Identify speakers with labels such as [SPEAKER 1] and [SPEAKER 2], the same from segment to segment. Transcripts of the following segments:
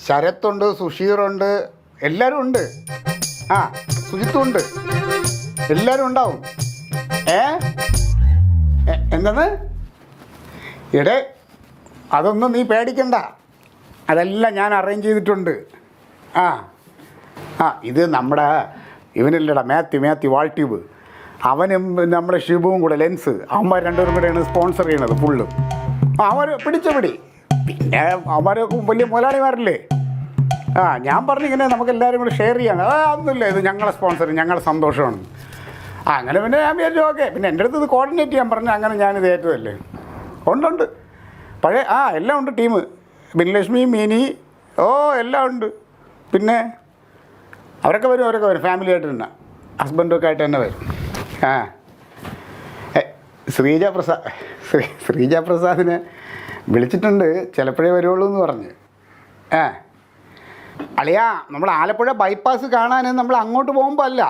[SPEAKER 1] ശരത്തുണ്ട്, സുഷീറുണ്ട്, എല്ലാവരും ഉണ്ട്. ആ സുജിത്തുണ്ട്, എല്ലാവരും ഉണ്ടാവും. എന്തെന്ന് എടേ, അതൊന്നും നീ പേടിക്കണ്ട, അതെല്ലാം ഞാൻ അറേഞ്ച് ചെയ്തിട്ടുണ്ട്. ആ ആ ഇത് നമ്മുടെ ഇവനില്ലടാ മാത്യു വാൾട്യൂബ്, അവനും നമ്മുടെ ഷിബുവും കൂടെ ലെൻസ്, അവന്മാർ രണ്ടുപേരും കൂടെയാണ് സ്പോൺസർ ചെയ്യണത് ഫുള്ളും. അവർ പിടിച്ചപിടി, പിന്നെ അവന്മാർ വലിയ മുതലാളിമാരല്ലേ. ആ ഞാൻ പറഞ്ഞിങ്ങനെ നമുക്ക് എല്ലാവരും കൂടെ ഷെയർ ചെയ്യാണ്. അതൊന്നുമില്ല, ഇത് ഞങ്ങളെ സ്പോൺസർ, ഞങ്ങളുടെ സന്തോഷമാണ്. അങ്ങനെ പിന്നെ ഞാൻ വിചാരിച്ചു ഓക്കെ. പിന്നെ എൻ്റെ അടുത്ത് ഇത് കോർഡിനേറ്റ് ചെയ്യാൻ പറഞ്ഞു. അങ്ങനെ ഞാനിത് ഏറ്റതല്ലേ. ഉണ്ട് പഴയ എല്ലാം ഉണ്ട് ടീം. ബിൻലക്ഷ്മി, മിനി, എല്ലാം ഉണ്ട്. പിന്നെ അവരൊക്കെ വരും ഫാമിലി ആയിട്ട് തന്നെ, ഹസ്ബൻഡൊക്കെ ആയിട്ട് തന്നെ വരും. ആ ശ്രീജ പ്രസാദിനെ വിളിച്ചിട്ടുണ്ട്, ചിലപ്പോഴേ വരുള്ളൂ എന്ന് പറഞ്ഞ്. അളിയാ, നമ്മൾ ആലപ്പുഴ ബൈപ്പാസ് കാണാൻ നമ്മൾ അങ്ങോട്ട് പോകുമ്പോൾ അല്ല.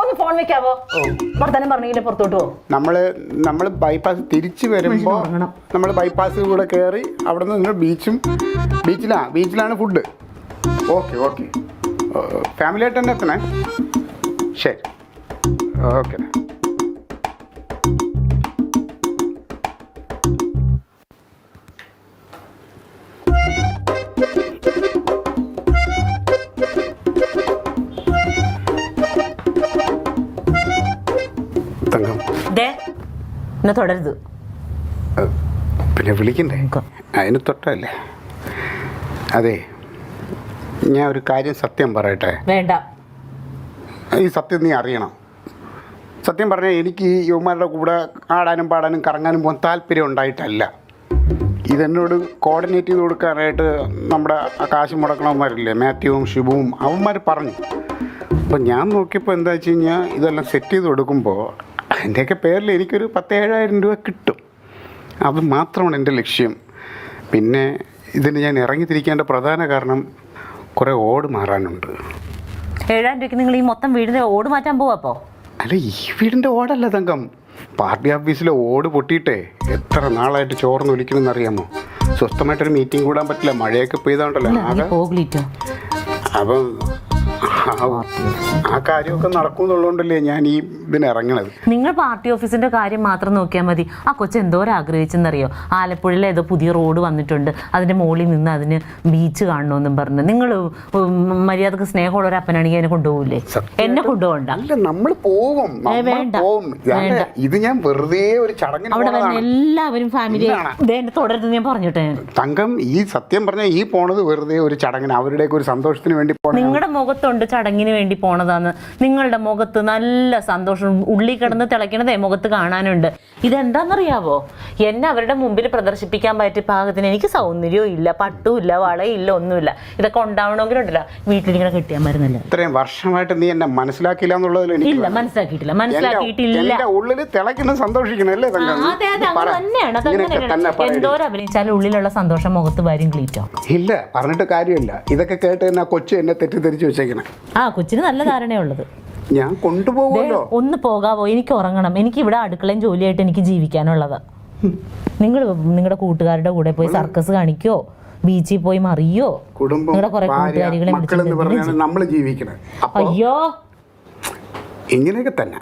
[SPEAKER 2] ഒന്ന് ഫോൺ വെക്കാവോ? വർത്തമാനം പറഞ്ഞില്ലേ പുറത്തോട്ട് പോകും.
[SPEAKER 1] നമ്മൾ ബൈപ്പാസ് തിരിച്ച് വരുമ്പോൾ നമ്മൾ ബൈപ്പാസ് കൂടെ കയറി അവിടെ നിന്ന് ബീച്ചിലാണ് ഫുഡ്. ഓക്കെ ഫാമിലി ആയിട്ട് തന്നെ എത്തണേ. ശരി, ഓക്കെ.
[SPEAKER 2] എന്നെ തുടരുത്.
[SPEAKER 1] പിന്നെ വിളിക്കണ്ടേ, അതിന് തൊട്ടല്ലേ. അതെ, ഞാൻ ഒരു കാര്യം സത്യം പറയട്ടെ.
[SPEAKER 2] വേണ്ട,
[SPEAKER 1] ഈ സത്യം നീ അറിയണം. സത്യം പറഞ്ഞാൽ എനിക്ക് യുവമാരുടെ കൂടെ ആടാനും പാടാനും കറങ്ങാനും പോകാൻ താല്പര്യം ഉണ്ടായിട്ടല്ല. ഇതെന്നോട് കോർഡിനേറ്റ് ചെയ്ത് കൊടുക്കാനായിട്ട് നമ്മുടെ കാശ് മുടക്കണവന്മാരില്ലേ, മാത്യുവും ഷിബുവും, അവന്മാർ പറഞ്ഞു. അപ്പോൾ ഞാൻ നോക്കിയപ്പോൾ എന്താ വെച്ച് കഴിഞ്ഞാൽ ഇതെല്ലാം സെറ്റ് ചെയ്ത് കൊടുക്കുമ്പോൾ അതിൻ്റെയൊക്കെ പേരിൽ എനിക്കൊരു 10,000-7,000 രൂപ കിട്ടും. അത് മാത്രമാണ് എൻ്റെ ലക്ഷ്യം. പിന്നെ ഇതിന് ഞാൻ ഇറങ്ങിത്തിരിക്കേണ്ട പ്രധാന കാരണം കുറേ ഓട് മാറാനുണ്ട്.
[SPEAKER 2] 7,000 രൂപയ്ക്ക് നിങ്ങൾ ഈ മൊത്തം വീടിൻ്റെ ഓട് മാറ്റാൻ പോവാ? അപ്പോൾ
[SPEAKER 1] അല്ല, ഈ വീടിൻ്റെ ഓടല്ല തങ്കം, പാർട്ടി ഓഫീസിലെ ഓട് പൊട്ടിയിട്ടേ എത്ര നാളായിട്ട് ചോർന്ന് വിളിക്കണമെന്ന് അറിയാമോ? സ്വസ്ഥമായിട്ടൊരു മീറ്റിംഗ് കൂടാൻ പറ്റില്ല, മഴയൊക്കെ പെയ്താണ്ടല്ലോ. അപ്പം ആ കാര്യമൊക്കെ നടക്കുന്നുള്ളതുകൊണ്ടല്ലേ ഞാൻ ഈ ഇതിന് ഇറങ്ങണത്.
[SPEAKER 2] നിങ്ങൾ പാർട്ടി ഓഫീസിന്റെ കാര്യം മാത്രം നോക്കിയാൽ മതി. ആ കൊച്ചു എന്തോരം ആഗ്രഹിച്ചെന്നറിയോ? ആലപ്പുഴയിൽ ഏതോ പുതിയ റോഡ് വന്നിട്ടുണ്ട്, അതിന്റെ മുകളിൽ നിന്ന് അതിന് ബീച്ച് കാണണമെന്നും പറഞ്ഞു. നിങ്ങൾ മര്യാദക്ക് സ്നേഹമുള്ള ഒരു അപ്പനാണെങ്കിൽ അതിനെ കൊണ്ടുപോകില്ലേ? എന്നെ കൊണ്ടുപോകണ്ട.
[SPEAKER 1] നമ്മൾ പോവും. ഇത് ഞാൻ വെറുതെ ഒരു ചടങ്ങിന്
[SPEAKER 2] അവിടെ വരുന്ന എല്ലാവരും ഫാമിലി തുടരുത് ഞാൻ പറഞ്ഞിട്ടെ.
[SPEAKER 1] തങ്കം, ഈ സത്യം പറഞ്ഞാൽ ഈ പോണത് വെറുതെ ഒരു ചടങ്ങിന്, അവരുടെയൊക്കെ ഒരു സന്തോഷത്തിന് വേണ്ടി.
[SPEAKER 2] നിങ്ങളുടെ മുഖത്തുണ്ട് ചടങ്ങിന് വേണ്ടി പോണതാന്ന്. നിങ്ങളുടെ മുഖത്ത് നല്ല സന്തോഷം, ഉള്ളി കിടന്ന് തിളയ്ക്കണതേ മുഖത്ത് കാണാനുണ്ട്. ഇതെന്താണെന്നറിയാവോ? എന്നെ അവരുടെ മുമ്പിൽ പ്രദർശിപ്പിക്കാൻ പറ്റിയ പാകത്തിന് എനിക്ക് സൗന്ദര്യവും ഇല്ല, പട്ടും ഇല്ല, വളയില്ല, ഒന്നുമില്ല. ഇതൊക്കെ ഉണ്ടാവണമെങ്കിലുണ്ടല്ല വീട്ടിലിങ്ങനെ കെട്ടിയാൻ മരുന്നല്ല.
[SPEAKER 1] ഇത്രയും വർഷമായിട്ട് നീ എന്നെ മനസ്സിലാക്കിയില്ല എന്നുള്ളതിൽ
[SPEAKER 2] ഇല്ല, മനസ്സിലാക്കിയിട്ടില്ല.
[SPEAKER 1] ഉള്ളിൽ തിളയ്ക്കുന്ന സന്തോഷിക്കണല്ലേ?
[SPEAKER 2] എന്തോരം അഭിനയിച്ചാലും ഉള്ളിലുള്ള സന്തോഷം മുഖത്ത് വരും. ക്ലീറ്റോ
[SPEAKER 1] ഇല്ല, പറഞ്ഞിട്ട് കാര്യമില്ല. ഇതൊക്കെ കേട്ട് തന്നെ കൊച്ചു എന്നെ തെറ്റിദ്ധരിച്ച് വെച്ചേക്കണേ.
[SPEAKER 2] കൊച്ചിന് നല്ല ധാരണയുള്ളത്.
[SPEAKER 1] ഞാൻ കൊണ്ടുപോകുമല്ലോ.
[SPEAKER 2] ഒന്ന് പോകാവോ? എനിക്ക് ഉറങ്ങണം. എനിക്ക് ഇവിടെ അടുക്കളയും ജോലിയായിട്ട് എനിക്ക് ജീവിക്കാനുള്ളത്. നിങ്ങളുടെ കൂട്ടുകാരുടെ കൂടെ പോയി സർക്കസ് കാണിക്കോ, ബീച്ചിൽ പോയി മറിയോ, നിങ്ങളുടെ കുറെ കൂട്ടുകാരികളെ
[SPEAKER 1] നമ്മൾ ജീവിക്കണം.
[SPEAKER 2] അയ്യോ,
[SPEAKER 1] ഇങ്ങനെയൊക്കെ തന്നെ.